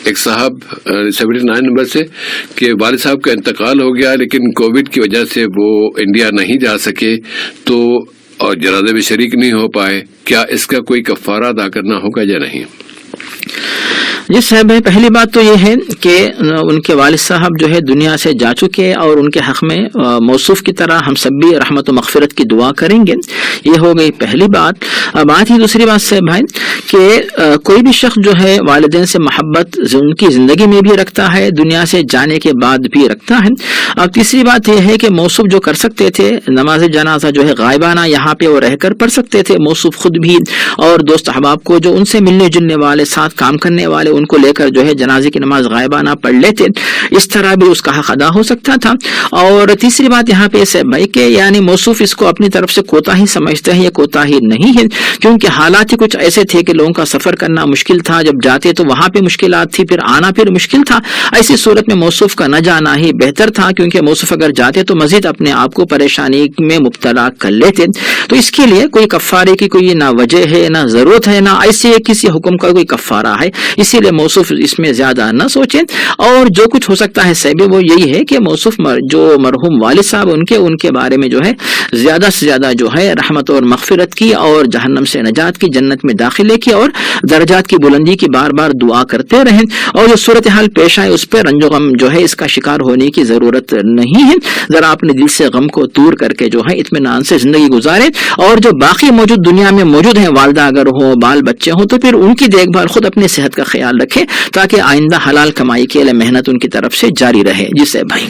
ایک صاحب 79 نمبر سے کہ والد صاحب کا انتقال ہو گیا لیکن کووڈ کی وجہ سے وہ انڈیا نہیں جا سکے تو اور جنازے میں شریک نہیں ہو پائے، کیا اس کا کوئی کفارہ ادا کرنا ہوگا یا نہیں؟ جی صاحب بھائی، پہلی بات تو یہ ہے کہ ان کے والد صاحب جو ہے دنیا سے جا چکے اور ان کے حق میں موصوف کی طرح ہم سب بھی رحمت و مغفرت کی دعا کریں گے، یہ ہو گئی پہلی بات۔ بات ہی دوسری بات صاحب بھائی کہ کوئی بھی شخص جو ہے والدین سے محبت ان کی زندگی میں بھی رکھتا ہے، دنیا سے جانے کے بعد بھی رکھتا ہے۔ اب تیسری بات یہ ہے کہ موصوف جو کر سکتے تھے نماز جنازہ جو ہے غائبانہ یہاں پہ وہ رہ کر پڑھ سکتے تھے، موصوف خود بھی اور دوست احباب کو جو ان سے ملنے جلنے والے ساتھ کام کرنے والے ان کو لے کر جو ہے جنازے کی نماز غائبانہ پڑھ لیتے، اس طرح بھی اس کا حق ادا ہو سکتا تھا۔ اور تیسری بات یہاں پہ ہے بھائی کہ یعنی موصوف اس کو اپنی طرف سے کوتاہی سمجھتے ہیں، یہ کوتاہی نہیں ہے، کیونکہ حالات ہی کچھ ایسے تھے کہ لوگوں کا سفر کرنا مشکل تھا، جب جاتے تو وہاں پہ مشکلات تھی، پھر آنا پھر مشکل تھا۔ ایسی صورت میں موصوف کا نہ جانا ہی بہتر تھا، کیونکہ موصوف اگر جاتے تو مزید اپنے آپ کو پریشانی میں مبتلا کر لیتے۔ تو اس کے لیے کوئی کفارے کی کوئی نہ وجہ ہے، نہ ضرورت ہے، نہ ایسے کسی حکم کا کوئی کفارہ ہے، اسی لیے موصوف اس میں زیادہ نہ سوچیں۔ اور جو کچھ ہو سکتا ہے صاحب وہ یہی ہے کہ موصوف جو مرحوم والد صاحب ان کے بارے میں جو ہے زیادہ سے زیادہ جو ہے رحمت اور مغفرت کی اور جہنم سے نجات کی، جنت میں داخلے کی اور درجات کی بلندی کی بار بار دعا کرتے رہیں، اور جو صورتحال پیش آئے اس پہ رنج و غم جو ہے اس کا شکار ہونے کی ضرورت نہیں ہے۔ ذرا اپنے دل سے غم کو دور کر کے جو ہے اطمینان سے زندگی گزاریں، اور جو باقی موجود دنیا میں موجود ہیں والدہ اگر ہو، بال بچے ہوں، تو پھر ان کی دیکھ بھال خود اپنی صحت کا خیال رکھیں تاکہ آئندہ حلال کمائی کے لیے محنت ان کی طرف سے جاری رہے۔ جسے بھائی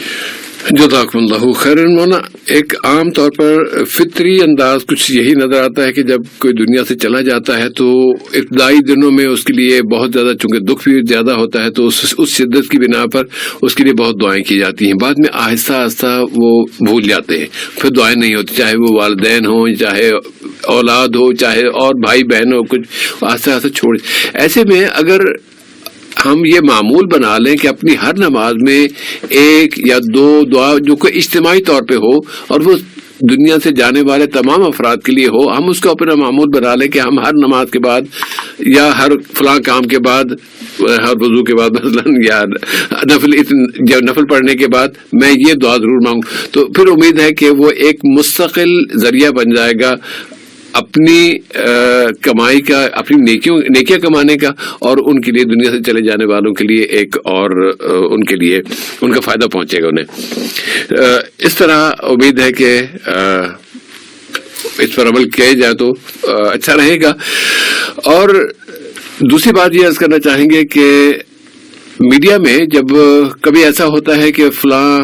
جزاکم اللہ خیرا مولانا، ایک عام طور پر فطری انداز کچھ یہی نظر آتا ہے کہ جب کوئی دنیا سے چلا جاتا ہے تو ابتدائی دنوں میں اس کے لیے بہت زیادہ، چونکہ دکھ بھی زیادہ ہوتا ہے تو اس شدت کی بنا پر اس کے لیے بہت دعائیں کی جاتی ہیں، بعد میں آہستہ آہستہ وہ بھول جاتے ہیں، پھر دعائیں نہیں ہوتی، چاہے وہ والدین ہوں، چاہے اولاد ہو، چاہے اور بھائی بہن ہو، کچھ آہستہ آہستہ چھوڑ۔ ایسے میں اگر ہم یہ معمول بنا لیں کہ اپنی ہر نماز میں ایک یا دو دعا جو کوئی اجتماعی طور پہ ہو اور وہ دنیا سے جانے والے تمام افراد کے لیے ہو، ہم اس کو اپنا معمول بنا لیں کہ ہم ہر نماز کے بعد یا ہر فلاں کام کے بعد، ہر وضو کے بعد مثلاً، یا نفل پڑھنے کے بعد میں یہ دعا ضرور مانگوں، تو پھر امید ہے کہ وہ ایک مستقل ذریعہ بن جائے گا اپنی کمائی کا، اپنی نیکیاں کمانے کا، اور ان کے لیے دنیا سے چلے جانے والوں کے لیے ایک اور ان کے لیے ان کا فائدہ پہنچے گا انہیں۔ اس طرح امید ہے کہ اس پر عمل کیا جائے تو اچھا رہے گا۔ اور دوسری بات یہ عرض کرنا چاہیں گے کہ میڈیا میں جب کبھی ایسا ہوتا ہے کہ فلاں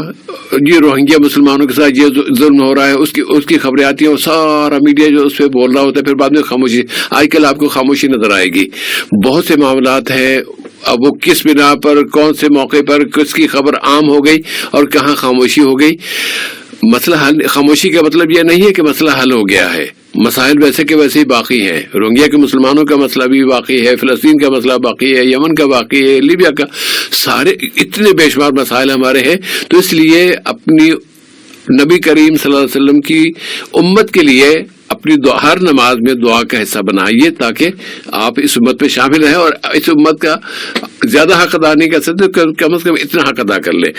یہ روہنگیا مسلمانوں کے ساتھ یہ ظلم ہو رہا ہے، اس کی خبریں آتی ہیں اور سارا میڈیا جو اس پہ بول رہا ہوتا ہے، پھر بعد میں خاموشی، آج کل آپ کو خاموشی نظر آئے گی۔ بہت سے معاملات ہیں، اب وہ کس بنا پر، کون سے موقع پر کس کی خبر عام ہو گئی اور کہاں خاموشی ہو گئی۔ مسئلہ حل، خاموشی کا مطلب یہ نہیں ہے کہ مسئلہ حل ہو گیا ہے، مسائل ویسے کے ویسے ہی باقی ہیں، روہنگیا کے مسلمانوں کا مسئلہ بھی باقی ہے، فلسطین کا مسئلہ باقی ہے، یمن کا باقی ہے، لیبیا کا، سارے اتنے بے شمار مسائل ہمارے ہیں۔ تو اس لیے اپنی نبی کریم صلی اللہ علیہ وسلم کی امت کے لیے اپنی ہر نماز میں دعا کا حصہ بنائیے تاکہ آپ اس امت پہ شامل رہیں، اور اس امت کا زیادہ حق ادا نہیں کر سکتے، کم از کم اتنا حق ادا کر لیں۔